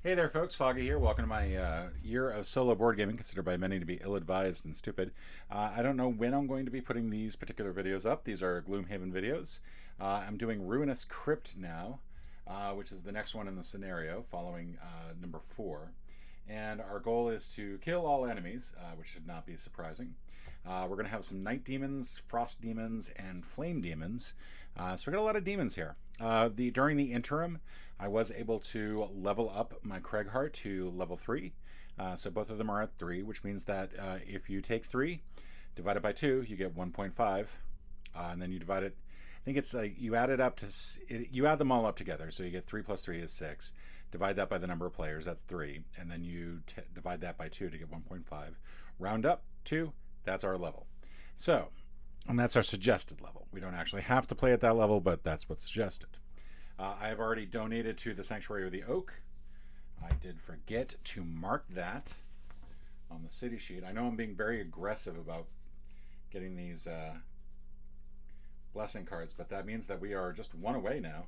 Hey there, folks. Foggy here. Welcome to my year of solo board gaming, considered by many to be ill-advised and stupid. I don't know when I'm going to be putting these particular videos up. These are Gloomhaven videos. I'm doing Ruinous Crypt now, which is the next one in the scenario, following number 4. And our goal is to kill all enemies, which should not be surprising. We're going to have some night demons, frost demons, and flame demons. So we got a lot of demons here. During the interim, I was able to level up my Craighheart to level 3. So both of them are at 3, which means that if you take 3, divided by 2, you get 1.5. And then you divide it, I think it's you add it up to, you add them all up together. So you get 3 plus 3 is 6. Divide that by the number of players, that's 3. And then you divide that by 2 to get 1.5. Round up 2, that's our level. So, and that's our suggested level. We don't actually have to play at that level, but that's what's suggested. I have already donated to the Sanctuary of the Oak. I did forget to mark that on the city sheet. I know I'm being very aggressive about getting these blessing cards, but that means that we are just one away now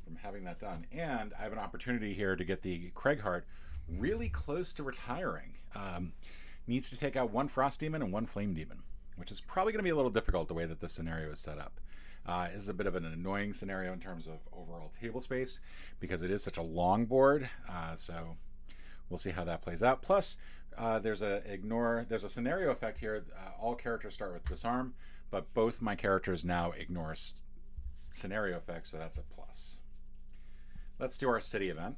from having that done. And I have an opportunity here to get the Craighheart really close to retiring. Needs to take out 1 Frost Demon and 1 Flame Demon, which is probably going to be a little difficult the way that this scenario is set up. This is a bit of an annoying scenario in terms of overall table space because it is such a long board. So we'll see how that plays out. Plus, there's a scenario effect here. All characters start with disarm, but both my characters now ignore scenario effects, so that's a plus. Let's do our city event.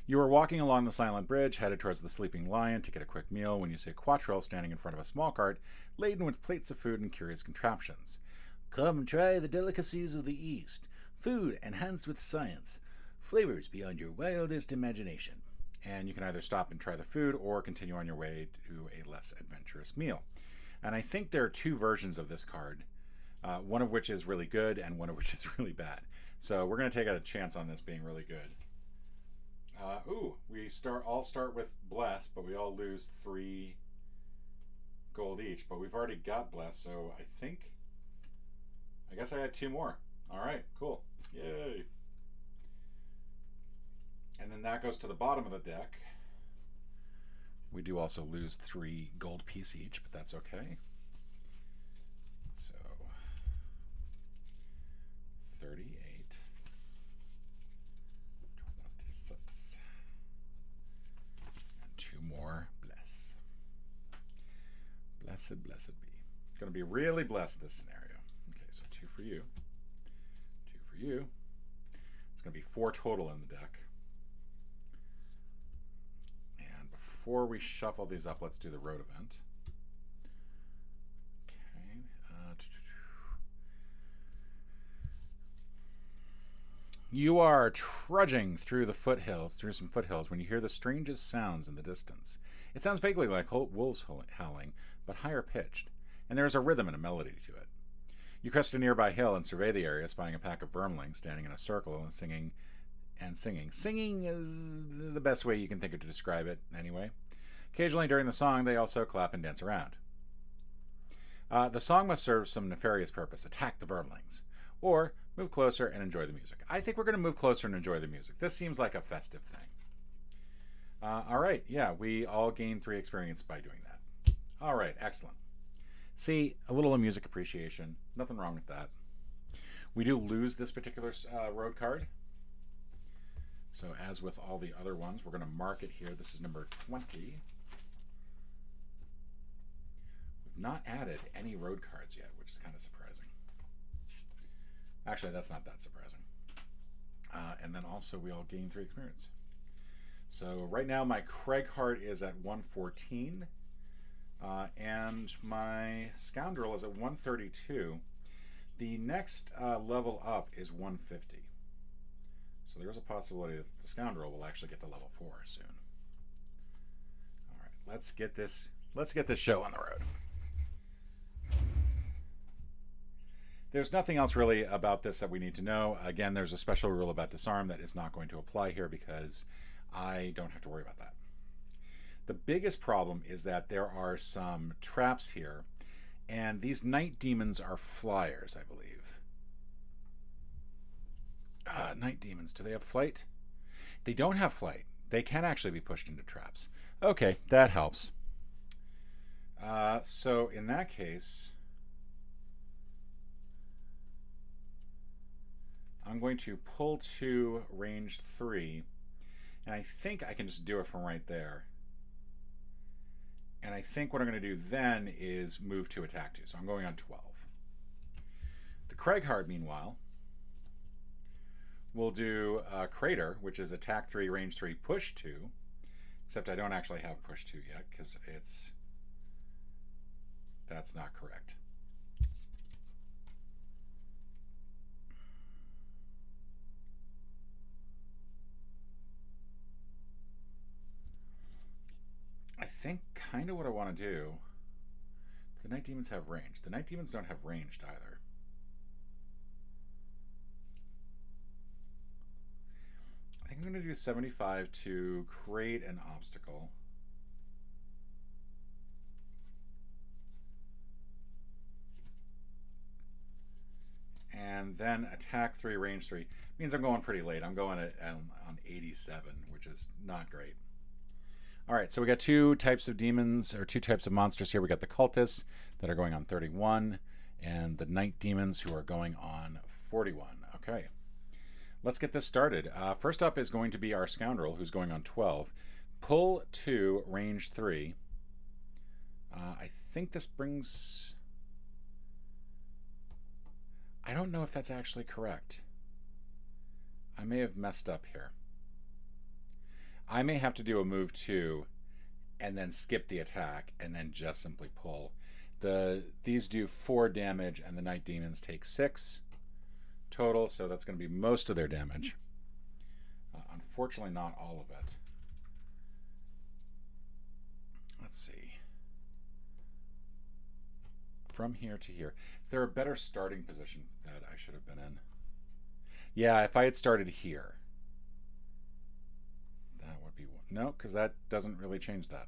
You are walking along the silent bridge, headed towards the Sleeping Lion to get a quick meal when you see a quattrell standing in front of a small cart laden with plates of food and curious contraptions. Come and try the delicacies of the East. Food enhanced with science. Flavors beyond your wildest imagination. And you can either stop and try the food or continue on your way to a less adventurous meal. And I think there are 2 versions of this card, one of which is really good and one of which is really bad. So we're going to take a chance on this being really good. We all start with Bless, but we all lose 3 gold each. But we've already got Bless, so I guess I had 2 more. All right, cool. Yay. And then that goes to the bottom of the deck. We do also lose 3 gold piece each, but that's okay. So 38, 26, and 2 more. Bless. Blessed, blessed be. Going to be really blessed this scenario. Okay, so 2 for you. 2 for you. It's going to be 4 total in the deck. And before we shuffle these up, let's do the road event. Okay. You are trudging through some foothills, when you hear the strangest sounds in the distance. It sounds vaguely like wolves howling, but higher pitched, and there is a rhythm and a melody to it. You crest a nearby hill and survey the area, spying a pack of vermlings standing in a circle and singing. Singing is the best way you can think of to describe it, anyway. Occasionally during the song, they also clap and dance around. The song must serve some nefarious purpose. Attack the vermlings. Or move closer and enjoy the music. I think we're going to move closer and enjoy the music. This seems like a festive thing. All right, yeah, we all gain 3 experience by doing that. All right, excellent. See, a little music appreciation. Nothing wrong with that. We do lose this particular road card. So as with all the other ones, we're going to mark it here. This is number 20. We've not added any road cards yet, which is kind of surprising. Actually, that's not that surprising. And then also we all gain 3 experience. So right now my Craighheart is at 114. And my Scoundrel is at 132. The next level up is 150. So there's a possibility that the Scoundrel will actually get to level 4 soon. All right, let's get this show on the road. There's nothing else really about this that we need to know. Again, there's a special rule about disarm that is not going to apply here because I don't have to worry about that. The biggest problem is that there are some traps here, and these night demons are flyers, I believe. Night demons, do they have flight? They don't have flight. They can actually be pushed into traps. Okay, that helps. So in that case, I'm going to pull to range 3, and I think I can just do it from right there. And I think what I'm going to do then is move to attack 2. So I'm going on 12. The Craighard, meanwhile, will do Crater, which is attack 3, range 3, push 2. Except I don't actually have push 2 yet, because that's not correct. I think kind of what I want to do. The Night Demons have range. The Night Demons don't have ranged either. I think I'm going to do 75 to create an obstacle. And then attack 3, range 3. Means I'm going pretty late. I'm going on 87, which is not great. All right, so we got 2 types of demons, or 2 types of monsters here. We got the Cultists that are going on 31, and the Night Demons who are going on 41. Okay, let's get this started. First up is going to be our Scoundrel, who's going on 12. Pull 2, range 3. I think this brings... I don't know if that's actually correct. I may have messed up here. I may have to do a move 2 and then skip the attack and then just simply pull. These do 4 damage and the Night Demons take 6 total, so that's going to be most of their damage. Unfortunately, not all of it. Let's see. From here to here. Is there a better starting position that I should have been in? Yeah, if I had started here. That would be one. No, because that doesn't really change that.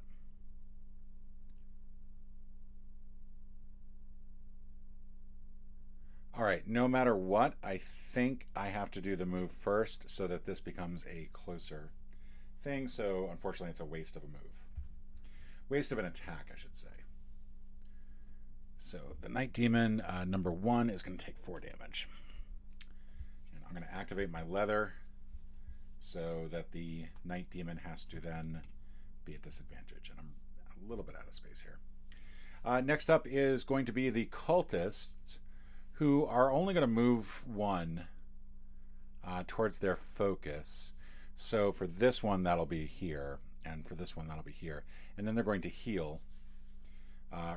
All right, no matter what, I think I have to do the move first so that this becomes a closer thing. So unfortunately, it's a waste of a move. Waste of an attack, I should say. So the Night Demon, number 1, is going to take 4 damage. And I'm going to activate my leather so that the Night Demon has to then be at disadvantage. And I'm a little bit out of space here. Next up is going to be the Cultists, who are only going to move 1 towards their focus. So for this one, that'll be here. And for this one, that'll be here. And then they're going to heal.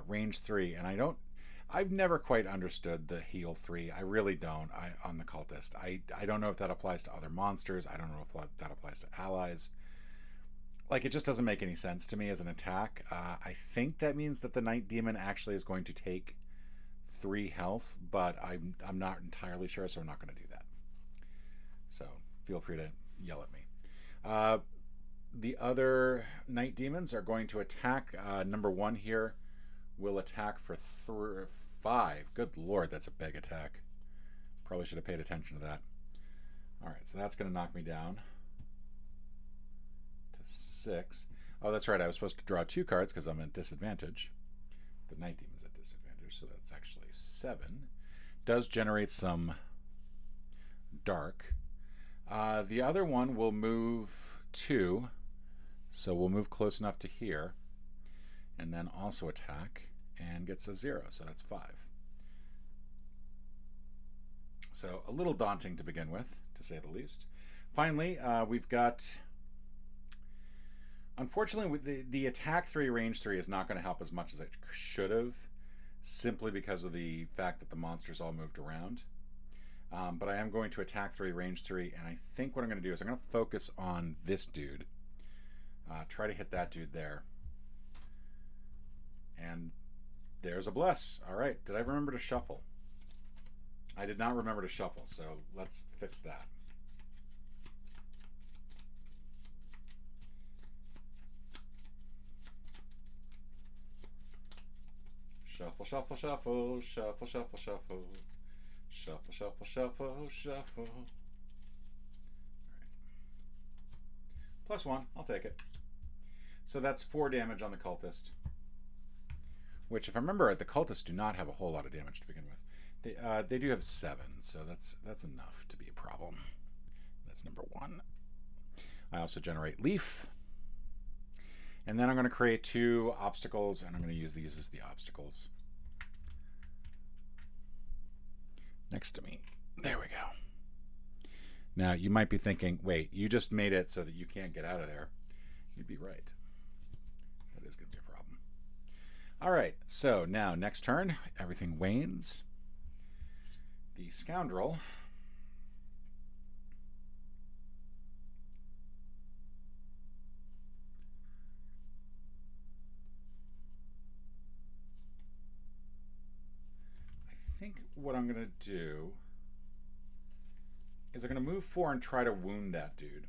Range 3, and I've never quite understood the heal 3. I really don't. On the Cultist, I don't know if that applies to other monsters. I don't know if that applies to allies. Like, it just doesn't make any sense to me as an attack. I think that means that the Night Demon actually is going to take 3 health, but I'm not entirely sure, so I'm not going to do that. So feel free to yell at me. The other Night Demons are going to attack. Number 1 here will attack for 5. Good lord, that's a big attack. Probably should have paid attention to that. All right, so that's going to knock me down to 6. Oh, that's right, I was supposed to draw 2 cards because I'm at disadvantage. The Night Demon's at disadvantage, so that's actually 7. Does generate some dark. The other one will move 2, so we'll move close enough to here, and then also attack, and gets a 0, so that's 5. So a little daunting to begin with, to say the least. Finally, we've got... Unfortunately, the attack 3, range 3 is not going to help as much as it should have, simply because of the fact that the monsters all moved around. But I am going to attack 3, range 3, and I think what I'm going to do is I'm going to focus on this dude. Try to hit that dude there. And there's a bless. All right, did I remember to shuffle? I did not remember to shuffle, so let's fix that. Shuffle, shuffle, shuffle, shuffle, shuffle, shuffle. Shuffle, shuffle, shuffle, shuffle. +1, I'll take it. So that's 4 damage on the Cultist. Which, if I remember right, the Cultists do not have a whole lot of damage to begin with. They do have 7, so that's enough to be a problem. That's number 1. I also generate Leaf. And then I'm going to create 2 obstacles, and I'm going to use these as the obstacles. Next to me. There we go. Now, you might be thinking, wait, you just made it so that you can't get out of there. You'd be right. That is going to be a problem. All right, so now next turn, everything wanes. The Scoundrel I think what I'm going to do is I'm going to move 4 and try to wound that dude.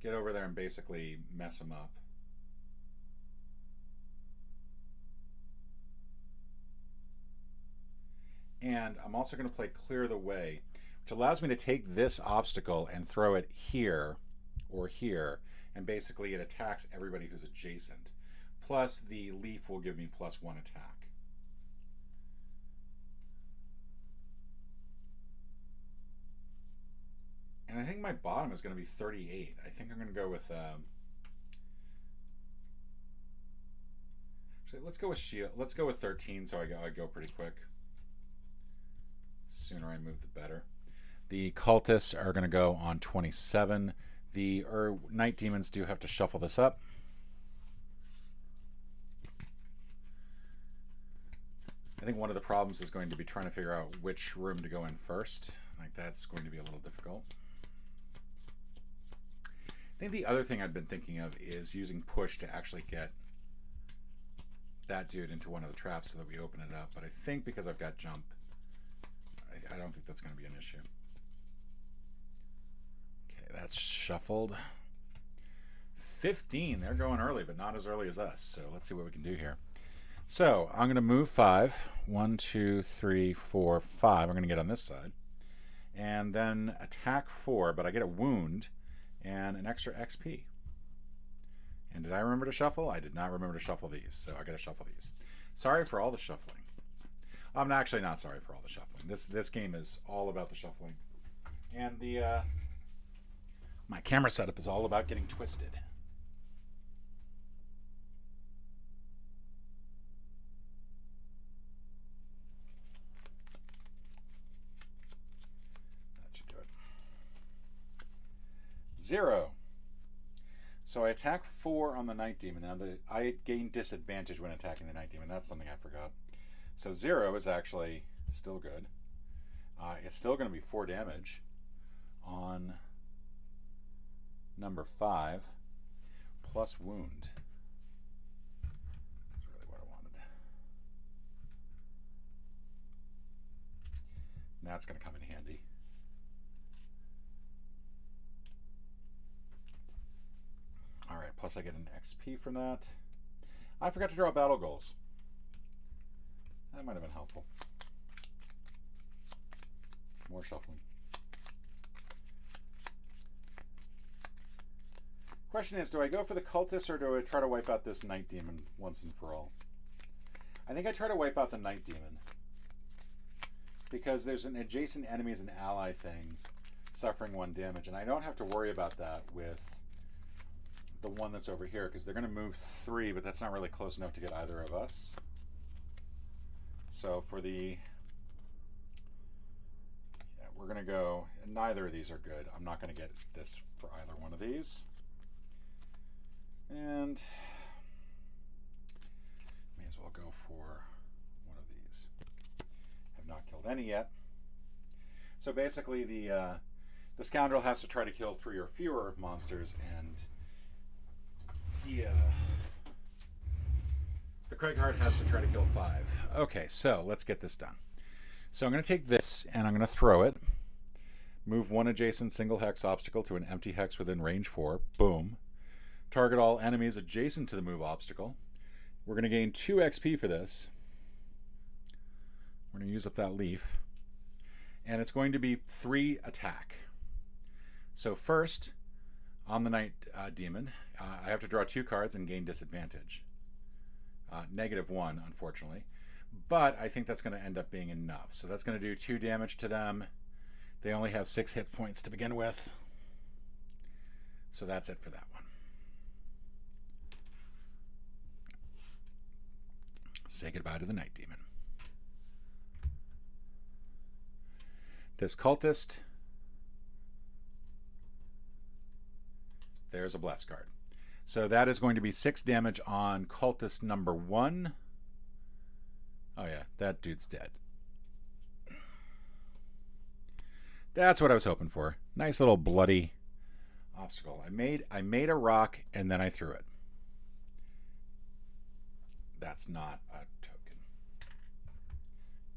Get over there and basically mess him up. And I'm also going to play Clear the Way, which allows me to take this obstacle and throw it here or here, and basically it attacks everybody who's adjacent. Plus the leaf will give me +1 attack. And I think my bottom is going to be 38. I think I'm going to go with... actually, let's go with shield. Let's go with 13, so I go pretty quick. Sooner I move, the better. The Cultists are going to go on 27. The Night Demons do have to shuffle this up. I think one of the problems is going to be trying to figure out which room to go in first. Like, that's going to be a little difficult. I think the other thing I've been thinking of is using push to actually get that dude into one of the traps so that we open it up. But I think because I've got jump, I don't think that's going to be an issue. Okay, that's shuffled. 15. They're going early, but not as early as us. So let's see what we can do here. So I'm going to move 5. 1, 2, 3, 4, 5. I'm going to get on this side. And then attack 4, but I get a wound and an extra XP. And did I remember to shuffle? I did not remember to shuffle these, so I got to shuffle these. Sorry for all the shuffling. I'm actually not sorry for all the shuffling. This game is all about the shuffling. And the my camera setup is all about getting twisted. That should do it. 0. So I attack 4 on the Night Demon. Now I gain disadvantage when attacking the Night Demon. That's something I forgot. So 0 is actually still good. It's still going to be 4 damage on number 5 plus wound. That's really what I wanted. And that's going to come in handy. All right, plus I get an XP from that. I forgot to draw battle goals. That might have been helpful. More shuffling. Question is, do I go for the Cultists or do I try to wipe out this Night Demon once and for all? I think I try to wipe out the Night Demon. Because there's an adjacent enemies and ally thing suffering 1 damage. And I don't have to worry about that with the one that's over here, because they're going to move 3, but that's not really close enough to get either of us. So for the... yeah, we're going to go... and neither of these are good. I'm not going to get this for either one of these. And... may as well go for one of these. Have not killed any yet. So basically the Scoundrel has to try to kill 3 or fewer monsters, and the Craighheart has to try to kill 5. Okay, so let's get this done. So I'm going to take this and I'm going to throw it. Move 1 adjacent single hex obstacle to an empty hex within range 4. Boom. Target all enemies adjacent to the move obstacle. We're going to gain 2 XP for this. We're going to use up that leaf. And it's going to be 3 attack. So first, on the Night Demon, I have to draw 2 cards and gain disadvantage. -1, unfortunately. But I think that's going to end up being enough. So that's going to do 2 damage to them. They only have 6 hit points to begin with. So that's it for that one. Say goodbye to the Night Demon. This Cultist, there's a bless card. So that is going to be 6 damage on Cultist number 1. Oh yeah, that dude's dead. That's what I was hoping for. Nice little bloody obstacle. I made a rock and then I threw it. That's not a token.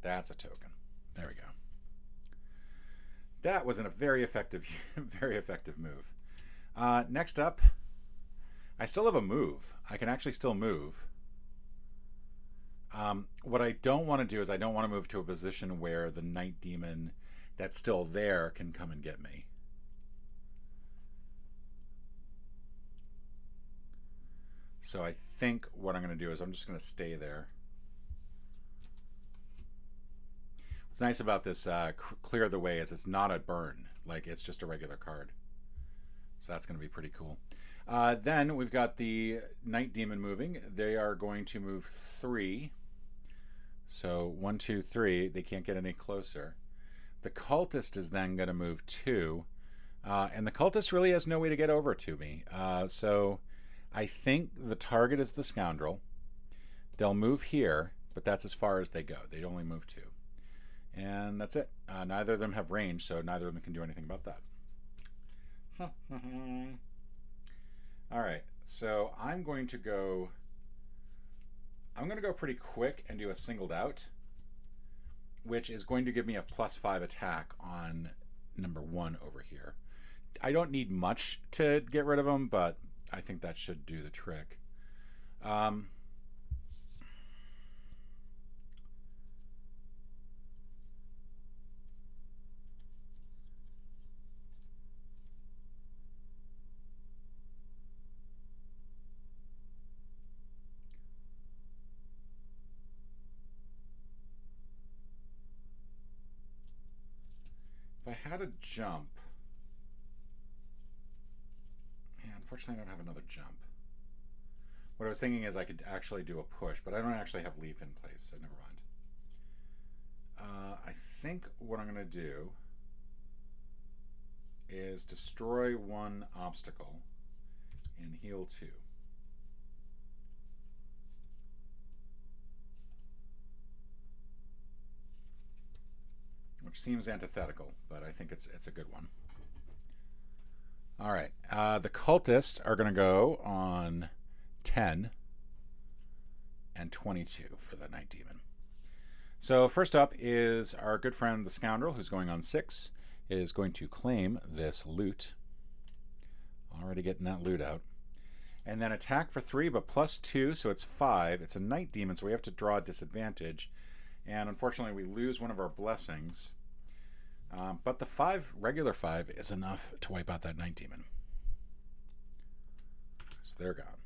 That's a token. There we go. That was a very effective move. Next up, I still have a move. I can actually still move. What I don't want to do is I don't want to move to a position where the Night Demon that's still there can come and get me. So I think what I'm going to do is I'm just going to stay there. What's nice about this Clear the Way is it's not a burn. Like, it's just a regular card. So that's going to be pretty cool. Then we've got the Night Demon moving. They are going to move 3. So 1, 2, 3. They can't get any closer. The Cultist is then going to move 2. And the Cultist really has no way to get over to me. So I think the target is the Scoundrel. They'll move here, but that's as far as they go. They'd only move 2. And that's it. Neither of them have range, so neither of them can do anything about that. All right, so I'm going to go pretty quick and do a singled out, which is going to give me a +5 attack on number 1 over here. I don't need much to get rid of them, but I think that should do the trick. If I had a jump, yeah, unfortunately I don't have another jump. What I was thinking is I could actually do a push, but I don't actually have leaf in place, so never mind. I think what I'm going to do is destroy 1 obstacle and heal 2. Which seems antithetical, but I think it's a good one. All right, the Cultists are going to go on 10 and 22 for the Night Demon. So first up is our good friend the Scoundrel, who's going on 6, is going to claim this loot. Already getting that loot out. And then attack for 3, but +2, so it's 5. It's a Night Demon, so we have to draw a disadvantage. And unfortunately, we lose one of our blessings. But the regular 5 is enough to wipe out that Night Demon. So they're gone.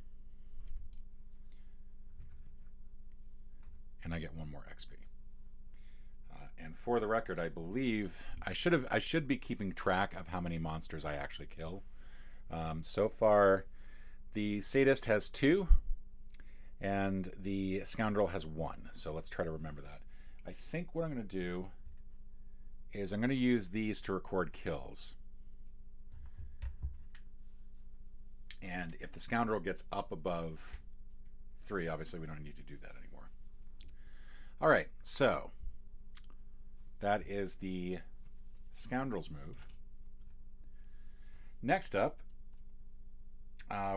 And I get 1 more XP. And for the record, I believe I should be keeping track of how many monsters I actually kill. So far, the Sadist has 2, and the Scoundrel has 1. So let's try to remember that. I think what I'm going to do is I'm going to use these to record kills. And if the Scoundrel gets up above 3, obviously we don't need to do that anymore. All right, so that is the Scoundrel's move. Next up,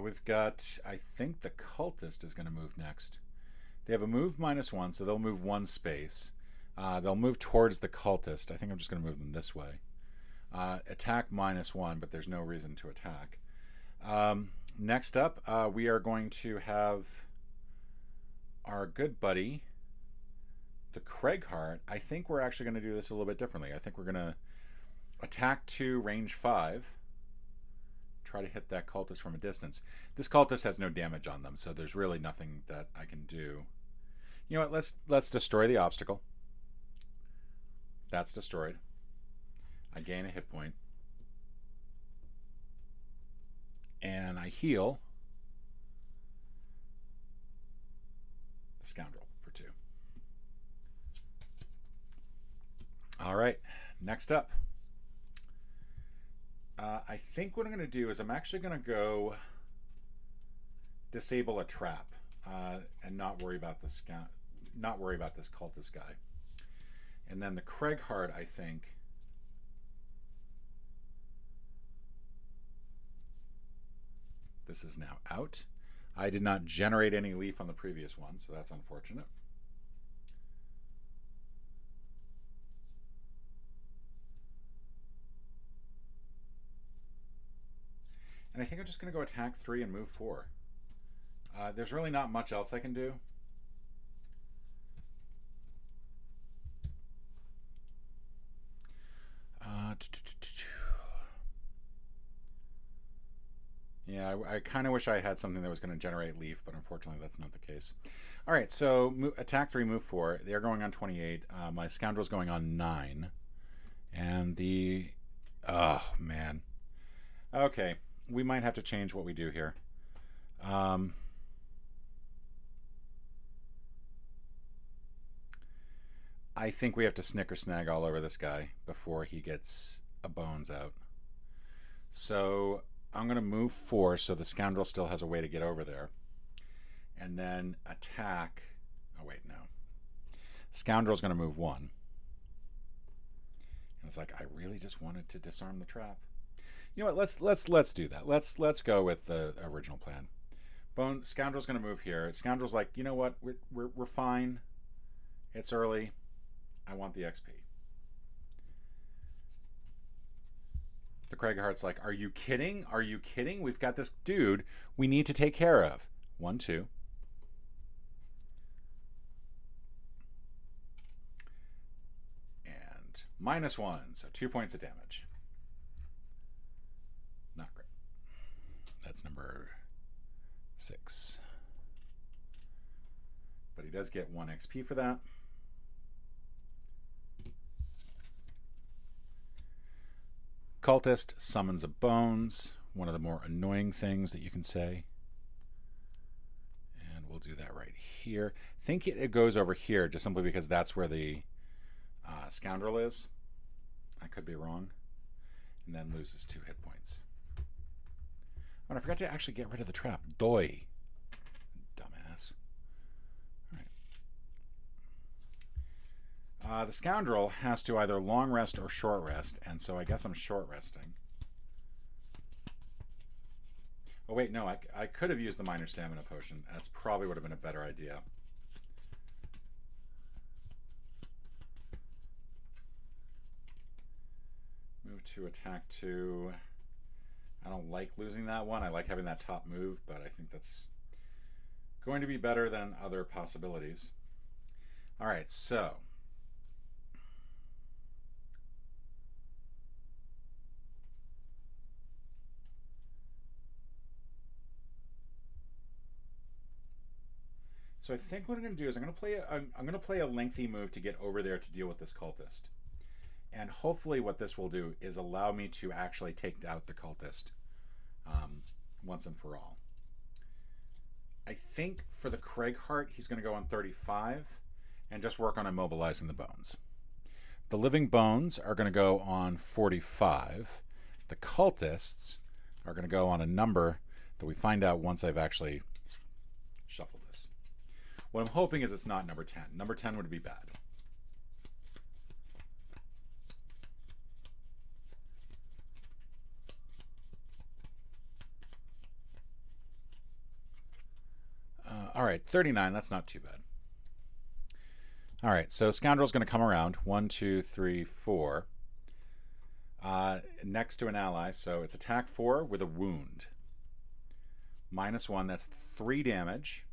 we've got, I think the Cultist is going to move next. They have a move -1, so they'll move 1 space. They'll move towards the Cultist. I think I'm just going to move them this way. Attack -1, but there's no reason to attack. Next up, we are going to have our good buddy, the Craigheart. I think we're actually going to do this a little bit differently. I think we're going to attack 2, range 5. try to hit that cultist from a distance. This cultist has no damage on them, so there's really nothing that I can do. You know what? Let's destroy the obstacle. That's destroyed. I gain a hit point. And I heal the scoundrel for 2. All right, next up. I think what I'm going to do is I'm actually going to go disable a trap and not worry about this cultist guy. And then the Craigheart, I think, this is now out. I did not generate any leaf on the previous one, so that's unfortunate. And I think I'm just going to go attack 3 and move 4. There's really not much else I can do. Yeah, I kind of wish I had something that was going to generate leaf, but unfortunately that's not the case. All right, so attack 3, move 4. They're going on 28. My scoundrel's going on 9. And the... Oh, man. Okay, we might have to change what we do here. I think we have to snicker snag all over this guy before he gets a bones out. So I'm going to move 4 so the scoundrel still has a way to get over there. And then attack. Oh, wait, no. Scoundrel's going to move 1. And it's like, I really just wanted to disarm the trap. You know what? Let's do that. Let's go with the original plan. Scoundrel's going to move here. Scoundrel's like, you know what? We're fine. It's early. I want the XP. The Craigheart's like, are you kidding? Are you kidding? We've got this dude we need to take care of. 1, 2. And -1, so 2 points of damage. Not great. That's number 6. But he does get 1 XP for that. Cultist summons a bones, one of the more annoying things that you can say. And we'll do that right here. I think it goes over here just simply because that's where the scoundrel is. I could be wrong. And then loses 2 hit points. Oh, and I forgot to actually get rid of the trap. Doi. Dumbass. All right. The scoundrel has to either long rest or short rest, and so I guess I'm short resting. Oh wait, no, I could have used the minor stamina potion. That's probably would have been a better idea. Move to attack 2. I don't like losing that one. I like having that top move, but I think that's going to be better than other possibilities. All right, so I think what I'm going to do is I'm going to play a lengthy move to get over there to deal with this cultist. And hopefully what this will do is allow me to actually take out the cultist once and for all. I think for the Craigheart, he's going to go on 35 and just work on immobilizing the bones. The living bones are going to go on 45. The cultists are going to go on a number that we find out once I've actually shuffled this. What I'm hoping is it's not number 10. Number 10 would be bad. All right, 39, that's not too bad. All right, so Scoundrel's going to come around. 1, 2, 3, 4. Next to an ally, so it's attack 4 with a wound. -1, that's 3 damage.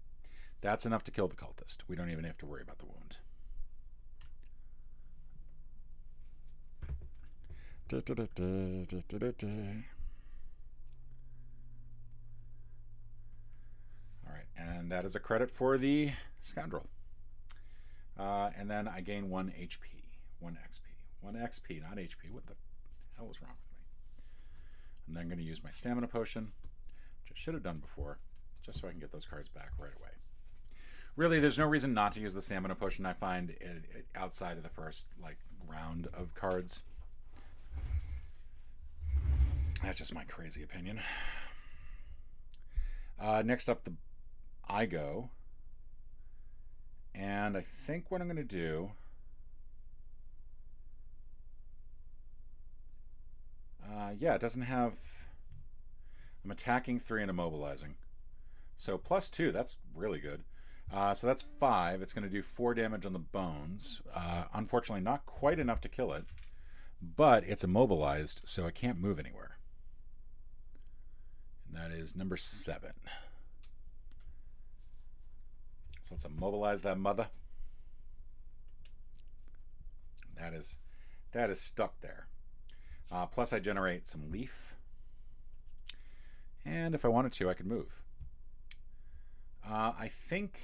That's enough to kill the cultist. We don't even have to worry about the wound. that is a credit for the Scoundrel. And then I gain 1 HP, 1 XP. 1 XP, not HP. What the hell is wrong with me? I'm then going to use my Stamina Potion, which I should have done before, just so I can get those cards back right away. Really, there's no reason not to use the Stamina Potion, I find, outside of the first round of cards. That's just my crazy opinion. Next up, I go. And I think what I'm going to do... yeah, it doesn't have... I'm attacking 3 and immobilizing. So +2, that's really good. So that's 5. It's going to do 4 damage on the bones. Unfortunately, not quite enough to kill it. But it's immobilized, so it can't move anywhere. And that is number 7. So let's immobilize that mother. That is stuck there. Plus I generate some leaf. And if I wanted to, I could move. I think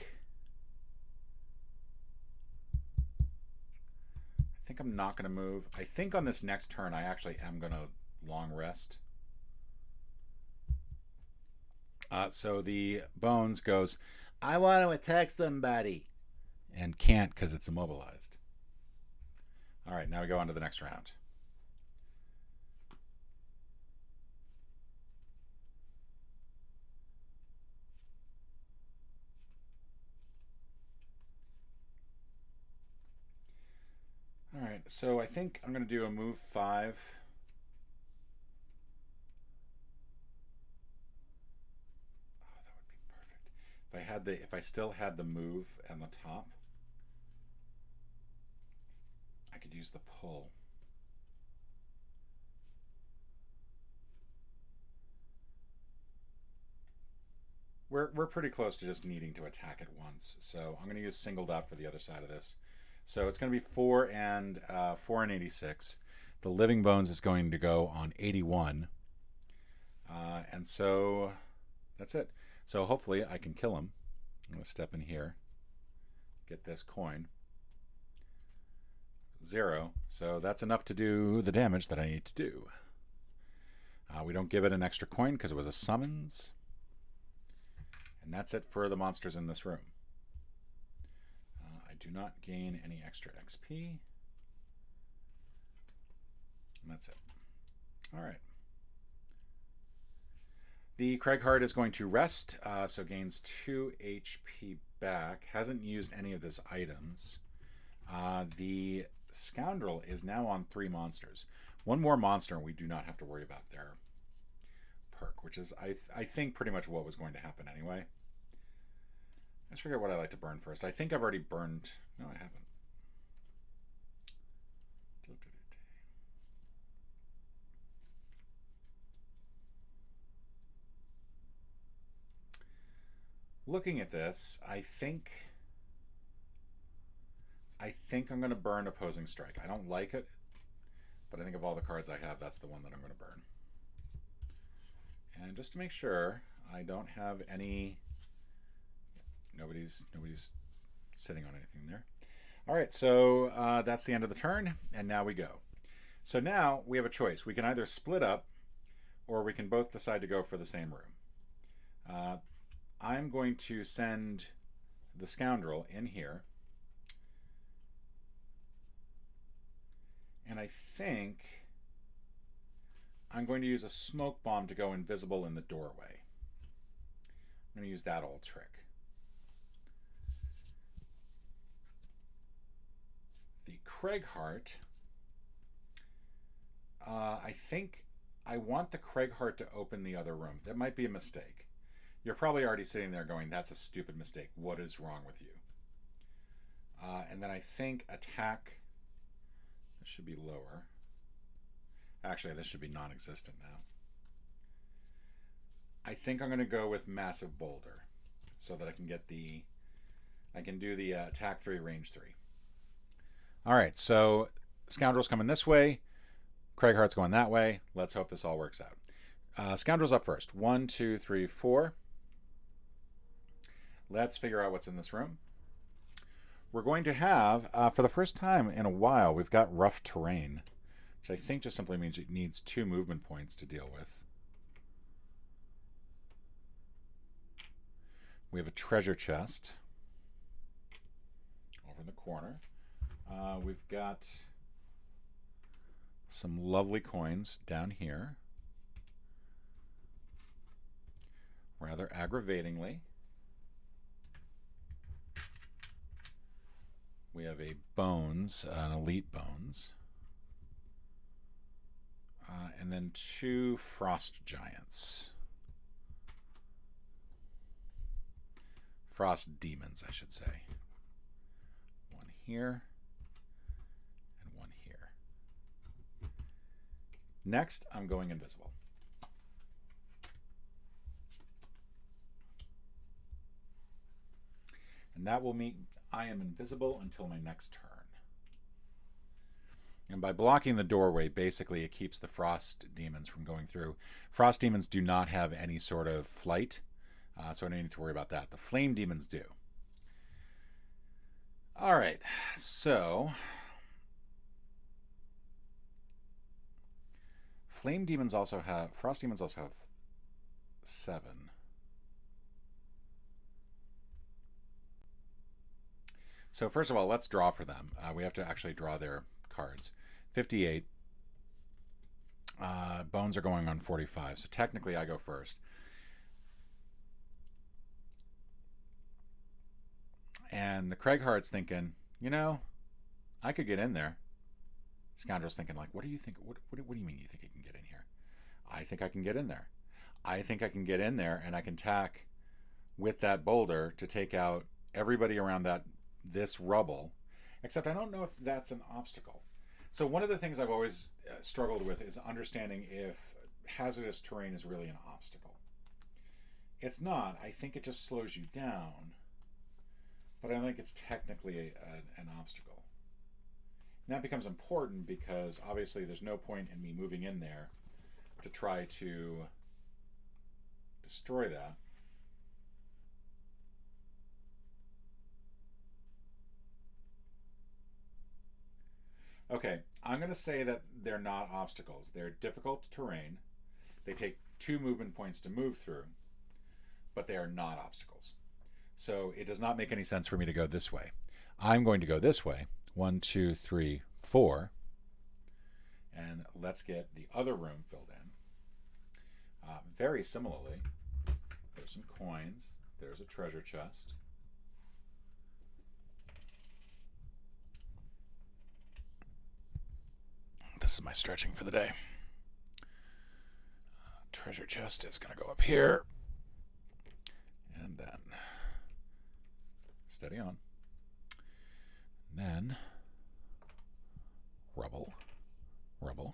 I'm not going to move. I think on this next turn I actually am going to long rest. So the bones goes, I want to attack somebody. And can't because it's immobilized. All right, now we go on to the next round. All right, so I think I'm going to do a move 5. Oh, that would be perfect. If I still had the move on the top, I could use the pull. We're pretty close to just needing to attack at once, so I'm going to use singled out for the other side of this. So it's going to be 4 and 86. The Living Bones is going to go on 81. And so that's it. So hopefully I can kill him. I'm going to step in here. Get this coin. 0. So that's enough to do the damage that I need to do. We don't give it an extra coin because it was a summons. And that's it for the monsters in this room. I do not gain any extra XP. And that's it. All right. The Craighheart is going to rest, so gains 2 HP back. Hasn't used any of his items. The Scoundrel is now on 3 monsters. One more monster and we do not have to worry about their perk, which is, I think, pretty much what was going to happen anyway. Let's figure out what I like to burn first. I think I've already burned... No, I haven't. Looking at this, I think I'm going to burn Opposing Strike. I don't like it, but I think of all the cards I have, that's the one that I'm going to burn. And just to make sure, I don't have any... Nobody's sitting on anything there. All right, so that's the end of the turn, and now we go. So now we have a choice. We can either split up, or we can both decide to go for the same room. I'm going to send the Scoundrel in here. And I think I'm going to use a smoke bomb to go invisible in the doorway. I'm going to use that old trick. The Craighheart, I think I want the Craighheart to open the other room. That might be a mistake. You're probably already sitting there going, that's a stupid mistake. What is wrong with you? And then I think attack, this should be lower. Actually, this should be non-existent now. I think I'm going to go with Massive Boulder so that I can get I can do the attack 3, range 3. All right, so Scoundrel's coming this way. Craighheart's going that way. Let's hope this all works out. Scoundrel's up first. 1, 2, 3, 4. Let's figure out what's in this room. We're going to have, for the first time in a while, we've got rough terrain, which I think just simply means it needs 2 movement points to deal with. We have a treasure chest over in the corner. We've got some lovely coins down here. Rather aggravatingly, we have a bones, an elite bones. And then 2 frost giants. Frost demons, I should say. One here and one here. Next, I'm going invisible. And that will mean I am invisible until my next turn. And by blocking the doorway, basically it keeps the frost demons from going through. Frost demons do not have any sort of flight, so I don't need to worry about that. The flame demons do. All right, so flame demons also have, frost demons also have 7. So first of all, let's draw for them. We have to actually draw their cards. 58. Bones are going on 45, so technically I go first. And the Craigheart's thinking, you know, I could get in there. Scoundrel's thinking, like, what do you think? What do you mean you think you can get in here? I think I can get in there. I think I can get in there and I can tack with that boulder to take out everybody around this rubble. Except I don't know if that's an obstacle. So one of the things I've always struggled with is understanding if hazardous terrain is really an obstacle. It's not. I think it just slows you down. But I don't think it's technically an obstacle. And that becomes important because obviously there's no point in me moving in there to try to destroy that. Okay, I'm going to say that they're not obstacles. They're difficult terrain. They take 2 movement points to move through, but they are not obstacles. So it does not make any sense for me to go this way. I'm going to go this way. 1, 2, 3, 4. And let's get the other room filled in. Very similarly, there's some coins. There's a treasure chest. This is my stretching for the day. Treasure chest is going to go up here. And then steady on. And then rubble, rubble,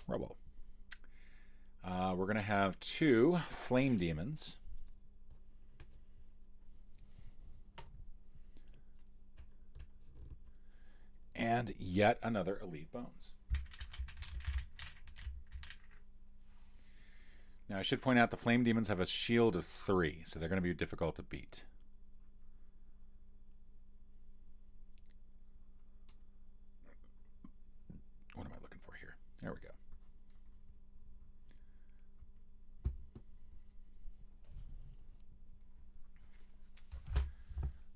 rubble. We're going to have 2 flame demons. And yet another elite bones. Now I should point out the flame demons have a shield of 3, so they're going to be difficult to beat. What am I looking for here? There we go.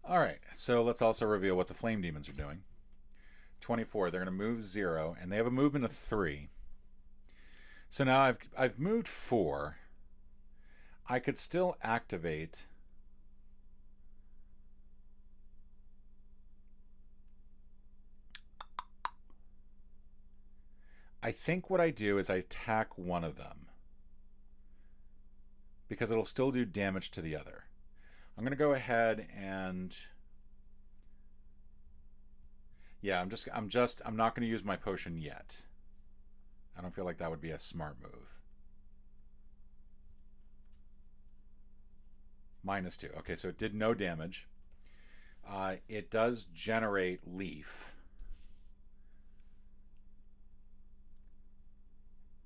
All right, so let's also reveal what the flame demons are doing. 24, they're going to move 0, and they have a movement of 3. So now I've moved 4. I could still activate I think what I do is I attack one of them because it'll still do damage to the other. I'm going to go ahead and yeah, I'm not going to use my potion yet. I don't feel like that would be a smart move. -2. Okay, so it did no damage. It does generate leaf.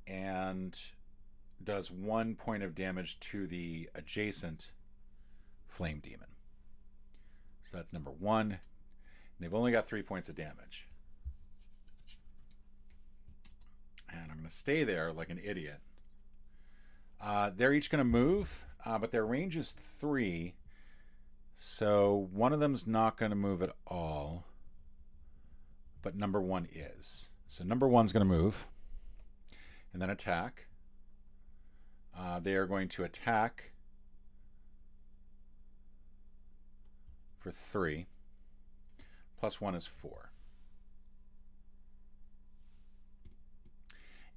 And does 1 point of damage to the adjacent flame demon. So that's number 1. They've only got 3 points of damage. And I'm going to stay there like an idiot. They're each going to move, but their range is 3. So one of them's not going to move at all. But number 1 is. So number 1's going to move. And then attack. They are going to attack for 3. Plus 1 is 4.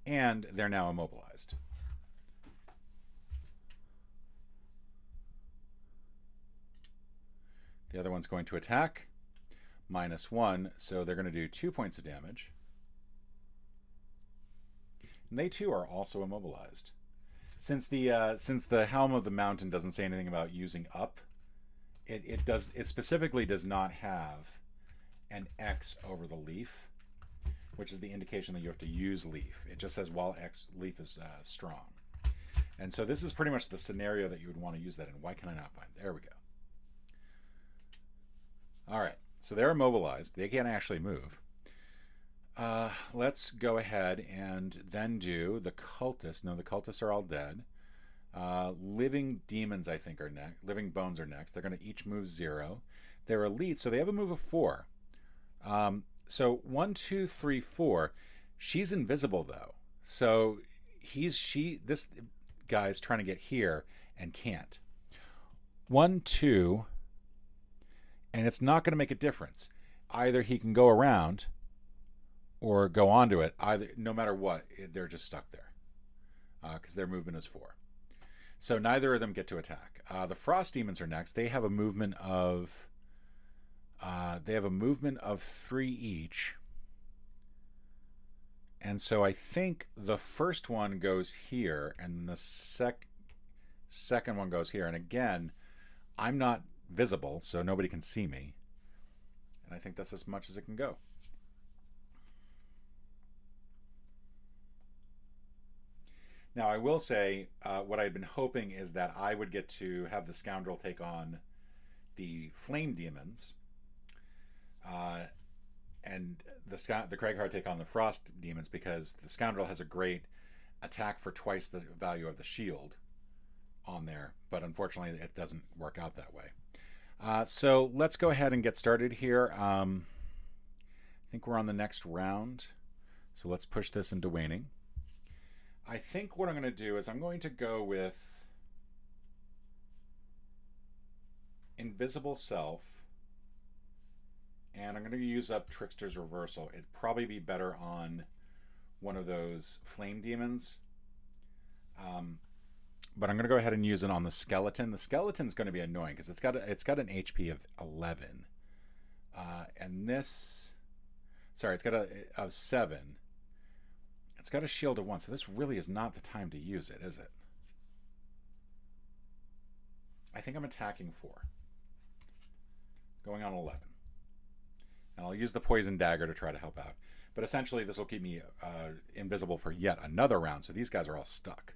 And they're now immobilized. The other one's going to attack. Minus 1, so they're going to do 2 points of damage. And they too are also immobilized. Since the Helm of the Mountain doesn't say anything about using up, it specifically does not have an X over the leaf, which is the indication that you have to use leaf. It just says while leaf is strong. And so this is pretty much the scenario that you would want to use that in. Why can I not find? There we go. All right, so they're immobilized. They can't actually move. Let's go ahead and then do the cultists. No, the cultists are all dead. Living demons, I think, are next. Living bones are next. They're going to each move 0. They're elite, so they have a move of 4. So 1, 2, 3, 4. She's invisible though. So this guy's trying to get here and can't. 1, 2, and it's not going to make a difference. Either he can go around or go onto it. Either, no matter what, they're just stuck there because their movement is 4. So neither of them get to attack. The frost demons are next. They have a movement of 3 each. And so I think the first one goes here, and the second one goes here. And again, I'm not visible, so nobody can see me. And I think that's as much as it can go. Now, I will say what I'd been hoping is that I would get to have the Scoundrel take on the Flame Demons, and the Craighard take on the Frost Demons, because the Scoundrel has a great attack for twice the value of the shield on there, but unfortunately it doesn't work out that way. So let's go ahead and get started here. I think we're on the next round, so let's push this into waning. I think what I'm going to do is I'm going to go with Invisible Self, and I'm going to use up Trickster's Reversal. It'd probably be better on one of those Flame Demons. But I'm going to go ahead and use it on the Skeleton. The Skeleton's going to be annoying because it's got an HP of 11. And this... Sorry, it's got a 7. It's got a shield of 1, so this really is not the time to use it, is it? I think I'm attacking 4. Going on 11. And I'll use the Poison Dagger to try to help out. But essentially, this will keep me invisible for yet another round, so these guys are all stuck.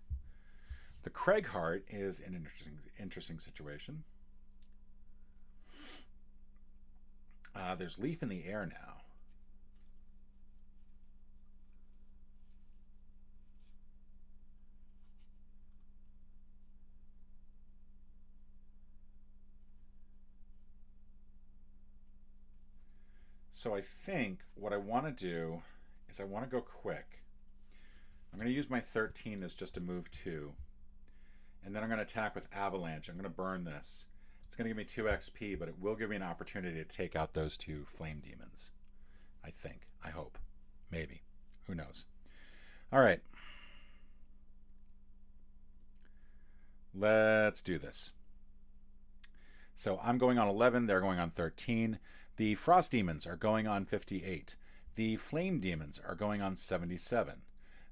The Craighard is an interesting situation. There's Leaf in the air now. So I think what I want to do is I want to go quick. I'm going to use my 13 as just a move 2. And then I'm going to attack with Avalanche. I'm going to burn this. It's going to give me 2 XP, but it will give me an opportunity to take out those 2 Flame Demons. I think. I hope. Maybe. Who knows? All right. Let's do this. So I'm going on 11. They're going on 13. The Frost Demons are going on 58. The Flame Demons are going on 77.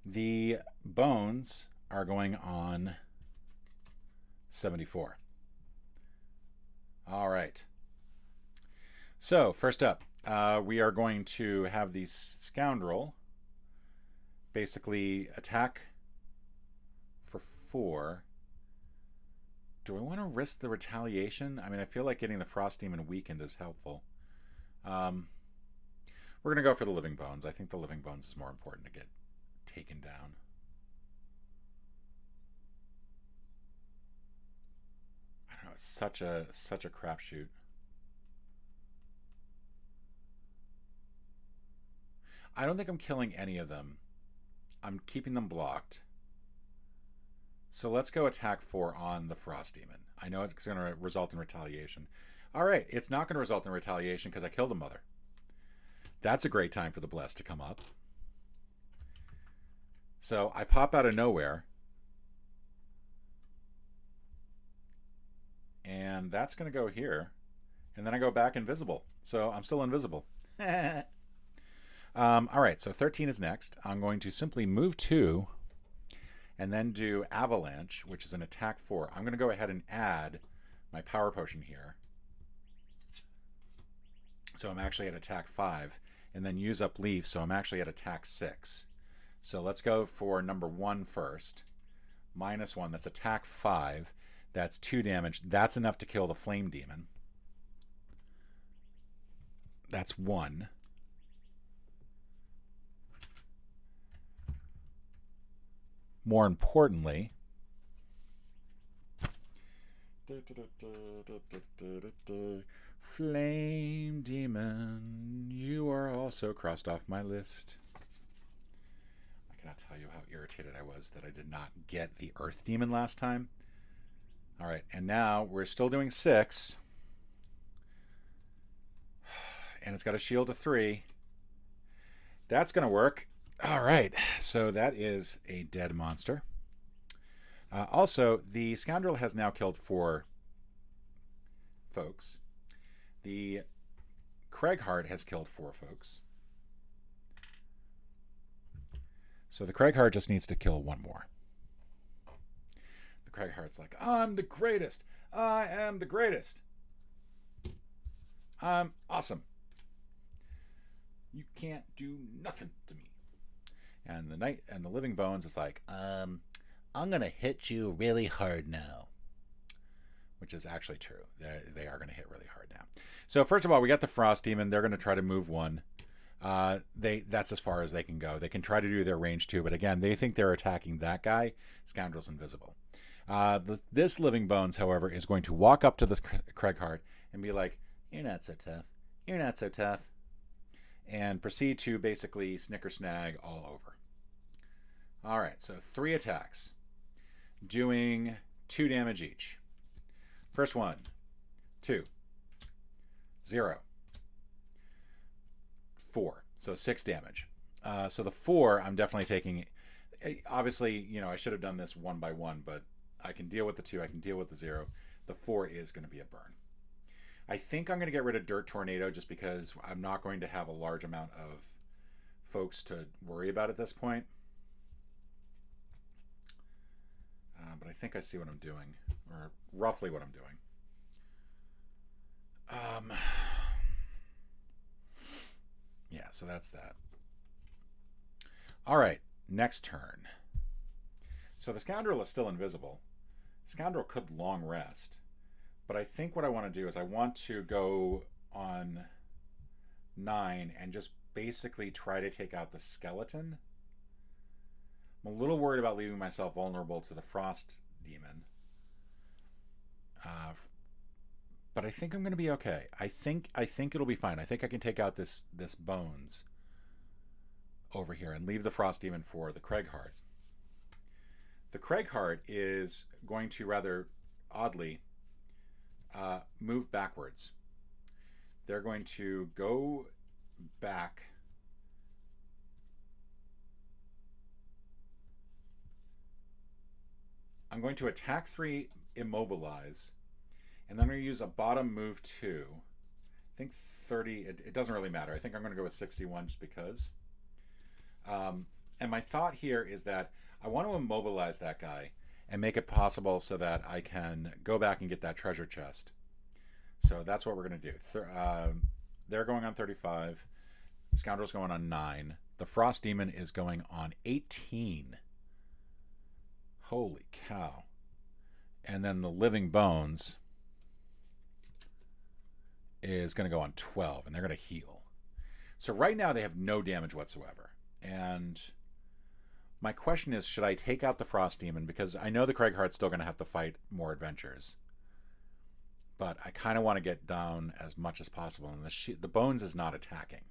The Bones are going on 74. All right. So first up, we are going to have the Scoundrel basically attack for 4. Do I want to risk the retaliation? I mean, I feel like getting the Frost Demon weakened is helpful. We're going to go for the Living Bones. I think the Living Bones is more important to get taken down. I don't know. It's such a crapshoot. I don't think I'm killing any of them. I'm keeping them blocked. So let's go attack 4 on the Frost Demon. I know it's going to result in retaliation. All right, it's not going to result in retaliation because I killed the mother. That's a great time for the Bless to come up. So I pop out of nowhere. And that's going to go here. And then I go back invisible. So I'm still invisible. All right, so 13 is next. I'm going to simply move 2 and then do Avalanche, which is an attack 4. I'm going to go ahead and add my Power Potion here. So I'm actually at attack 5, and then use up Leaf, so I'm actually at attack 6. So let's go for number 1 first. -1, that's attack 5. That's 2 damage. That's enough to kill the Flame Demon. That's 1. More importantly, Flame Demon, you are also crossed off my list. I cannot tell you how irritated I was that I did not get the Earth Demon last time. All right, and now we're still doing 6. And it's got a shield of 3. That's going to work. All right, so that is a dead monster. Also, the Scoundrel has now killed 4 folks. The Craigheart has killed 4 folks. So the Craigheart just needs to kill 1 more. The Craigheart's like, I'm the greatest. I am the greatest. I'm awesome. You can't do nothing to me. And the Living Bones is like, I'm gonna hit you really hard now. Which is actually true. They are gonna hit really hard now. So first of all, we got the Frost Demon. They're gonna try to move 1. That's as far as they can go. They can try to do their range 2, but again, they think they're attacking that guy. Scoundrel's invisible. This Living Bones, however, is going to walk up to this Craigheart and be like, "You're not so tough. You're not so tough," and proceed to basically snicker snag all over. All right, so 3 attacks, doing 2 damage each. First one, 2, 0, 4, so 6 damage. So the 4, I'm definitely taking. Obviously, you know, I should have done this 1 by 1, but I can deal with the 2, I can deal with the 0. The 4 is going to be a burn. I think I'm going to get rid of Dirt Tornado just because I'm not going to have a large amount of folks to worry about at this point. But I think I see what I'm doing, or roughly what I'm doing. Yeah, so that's that. All right, next turn. So the Scoundrel is still invisible. Scoundrel could long rest. But I think what I want to do is I want to go on 9 and just basically try to take out the skeleton. I'm a little worried about leaving myself vulnerable to the Frost Demon. But I think I'm going to be okay. I think it'll be fine. I think I can take out this Bones over here and leave the Frost Demon for the Craigheart. The Craigheart is going to rather oddly move backwards. They're going to go back. I'm going to attack 3, immobilize, and then I'm going to use a bottom move 2. I think 30, it doesn't really matter. I think I'm going to go with 61 just because. And my thought here is that I want to immobilize that guy and make it possible so that I can go back and get that treasure chest. So that's what we're going to do. They're going on 35. Scoundrel's going on 9. The Frost Demon is going on 18. Holy cow. And then the Living Bones is going to go on 12, and they're going to heal. So right now they have no damage whatsoever. And my question is, should I take out the Frost Demon? Because I know the Craigheart's still going to have to fight more adventures. But I kind of want to get down as much as possible. And the Bones is not attacking.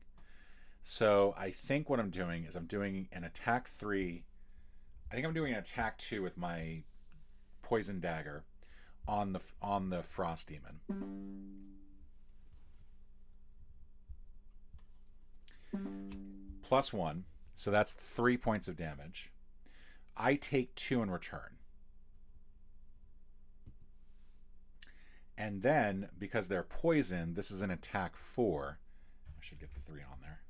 So I think what I'm doing is I'm doing an attack 3. I think I'm doing an attack 2 with my Poison Dagger on the Frost Demon. +1, so that's 3 points of damage. I take 2 in return. And then, because they're poisoned, this is an attack 4. I should get the 3 on there.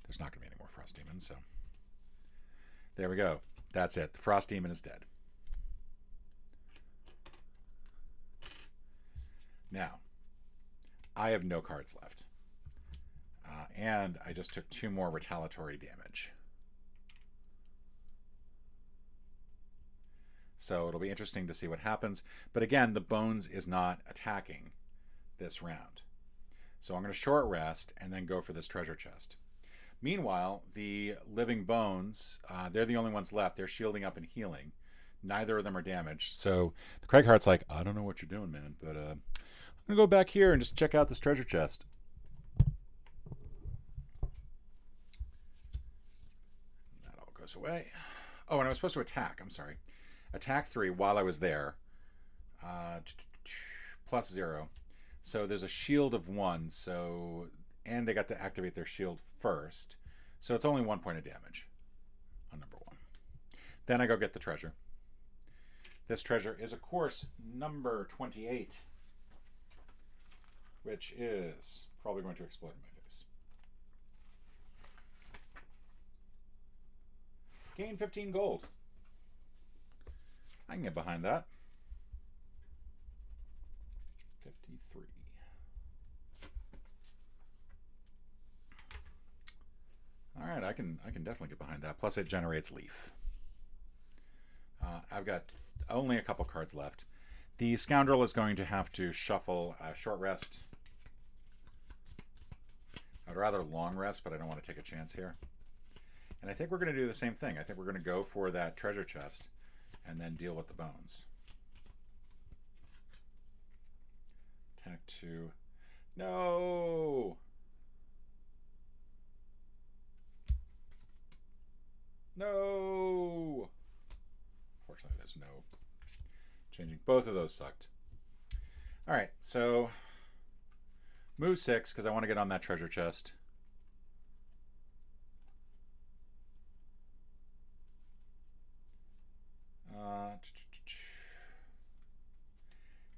There's not going to be any more Frost Demons, so there we go. That's it. The Frost Demon is dead. Now, I have no cards left. And I just took 2 more retaliatory damage. So it'll be interesting to see what happens. But again, the Bones is not attacking this round. So I'm going to short rest and then go for this treasure chest. Meanwhile, the Living Bones, they're the only ones left. They're shielding up and healing. Neither of them are damaged. So the Craigheart's like, I don't know what you're doing, man, but I'm going to go back here and just check out this treasure chest. That all goes away. Oh, and I was supposed to attack. I'm sorry. Attack 3 while I was there. +0. So there's a shield of 1. So, and they got to activate their shield first. So it's only 1 point of damage on number 1. Then I go get the treasure. This treasure is, of course, number 28. Which is probably going to explode in my face. Gain 15 gold. I can get behind that. 53. All right, I can definitely get behind that. Plus, it generates leaf. I've got only a couple cards left. The Scoundrel is going to have to shuffle a short rest. I'd rather long rest, but I don't want to take a chance here. And I think we're going to do the same thing. I think we're going to go for that treasure chest and then deal with the Bones. Attack 2. No! No! Fortunately, there's no changing. Both of those sucked. All right, so move 6 because I want to get on that treasure chest.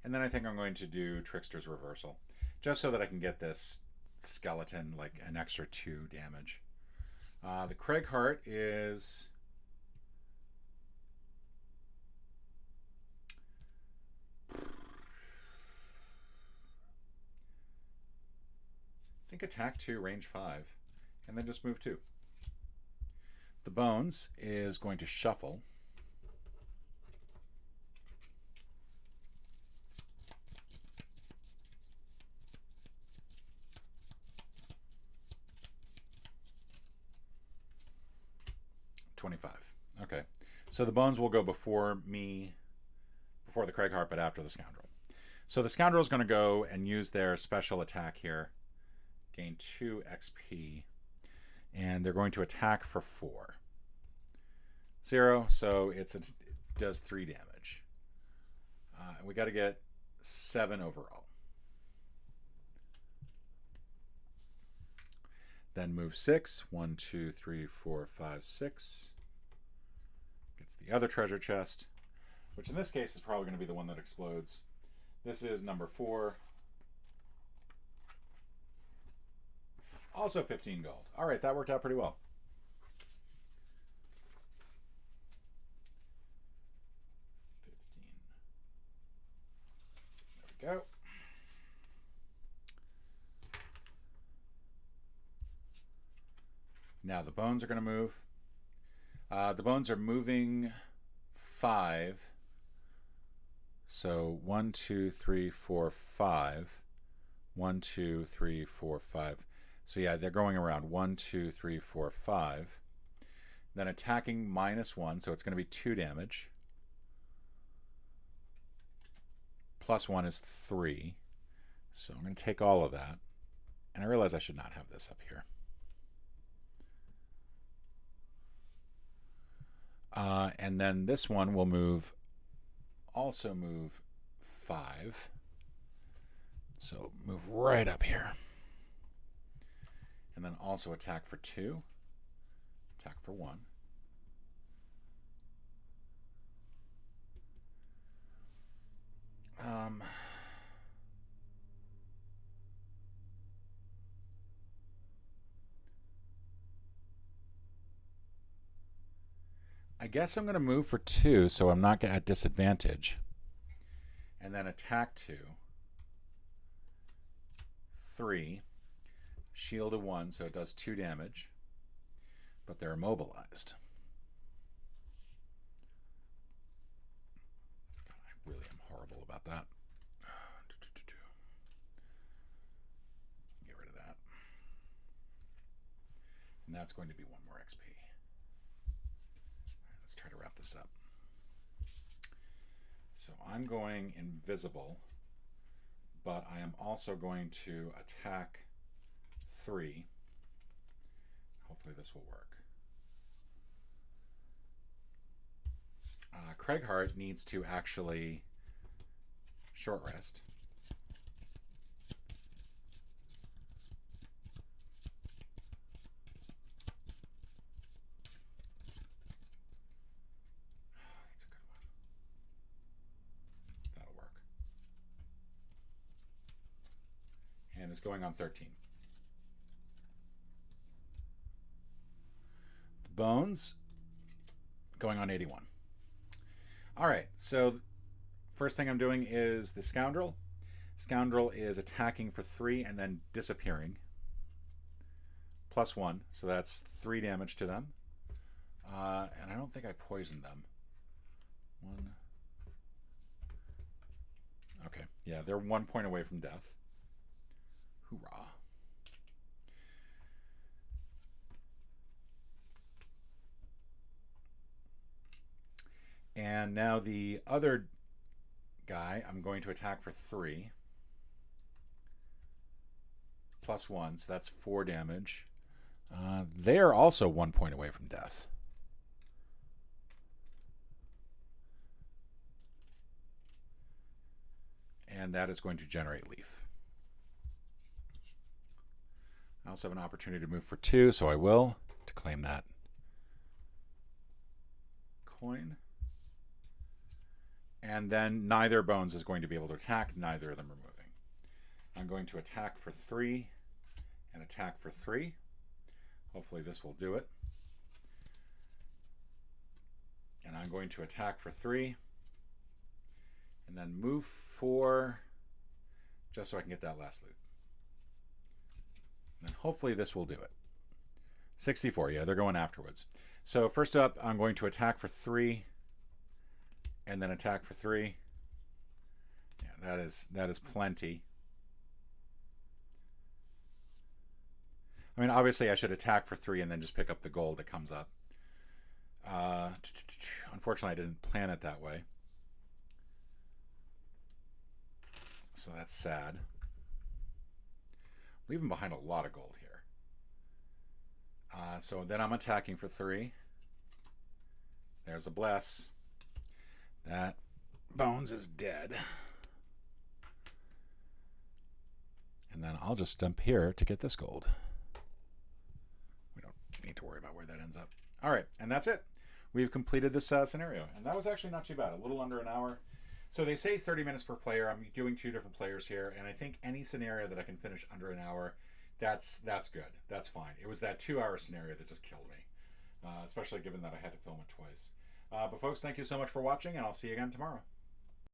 And then I think I'm going to do Trickster's Reversal, just so that I can get this skeleton like an extra 2 damage. The Craigheart is... I think attack 2, range 5, and then just move 2. The Bones is going to shuffle. $25. Okay. So the Bones will go before me, before the Craigheart, but after the Scoundrel. So the Scoundrel is going to go and use their special attack here. Gain 2 XP. And they're going to attack for 4. 0, so it does 3 damage. And we got to get 7 overall. Then move 6. 1, 2, 3, 4, 5, 6. Gets the other treasure chest, which in this case is probably going to be the one that explodes. This is number 4. Also 15 gold. All right, that worked out pretty well. 15. There we go. Now the Bones are going to move. The bones are moving 5. So 1, 2, 3, 4, 5. 1, 2, 3, 4, 5. So yeah, they're going around 1, 2, 3, 4, 5. Then attacking -1, so it's going to be 2 damage. +1 is 3. So I'm going to take all of that. And I realize I should not have this up here. And then this one will also move 5. So move right up here. And then also attack for 2. Attack for 1. I guess I'm going to move for 2 so I'm not at disadvantage. And then attack 2. 3. Shield of 1, so it does 2 damage. But they're immobilized. God, I really am horrible about that. Get rid of that. And that's going to be 1 more XP. Let's try to wrap this up. So I'm going invisible, but I am also going to attack 3. Hopefully this will work. Craighart needs to actually short rest. That's a good one. That'll work. And it's going on 13. The bones going on 81. All right, so first thing I'm doing is the Scoundrel. Scoundrel is attacking for 3 and then disappearing. +1, so that's 3 damage to them. And I don't think I poisoned them. 1. Okay, yeah, they're 1 point away from death. Hoorah. And now the other guy, I'm going to attack for 3. +1, so that's 4 damage. They're also 1 point away from death. And that is going to generate Leaf. I also have an opportunity to move for 2, so I will, to claim that coin. And then neither Bones is going to be able to attack. Neither of them are moving. I'm going to attack for 3 and attack for 3. Hopefully this will do it. And I'm going to attack for 3 and then move 4 just so I can get that last loot. And then hopefully this will do it. 64, yeah, they're going afterwards. So first up, I'm going to attack for 3 and then attack for 3. Yeah, that is plenty. I mean, obviously I should attack for 3 and then just pick up the gold that comes up. Unfortunately, I didn't plan it that way. So that's sad. Leaving behind a lot of gold here. So then I'm attacking for 3. There's a bless. That Bones is dead. And then I'll just dump here to get this gold. We don't need to worry about where that ends up. All right, and that's it. We've completed this scenario. And that was actually not too bad. A little under an hour. So they say 30 minutes per player. I'm doing 2 different players here. And I think any scenario that I can finish under an hour, that's good. That's fine. It was that 2-hour scenario that just killed me. Especially given that I had to film it twice. But folks, thank you so much for watching, and I'll see you again tomorrow.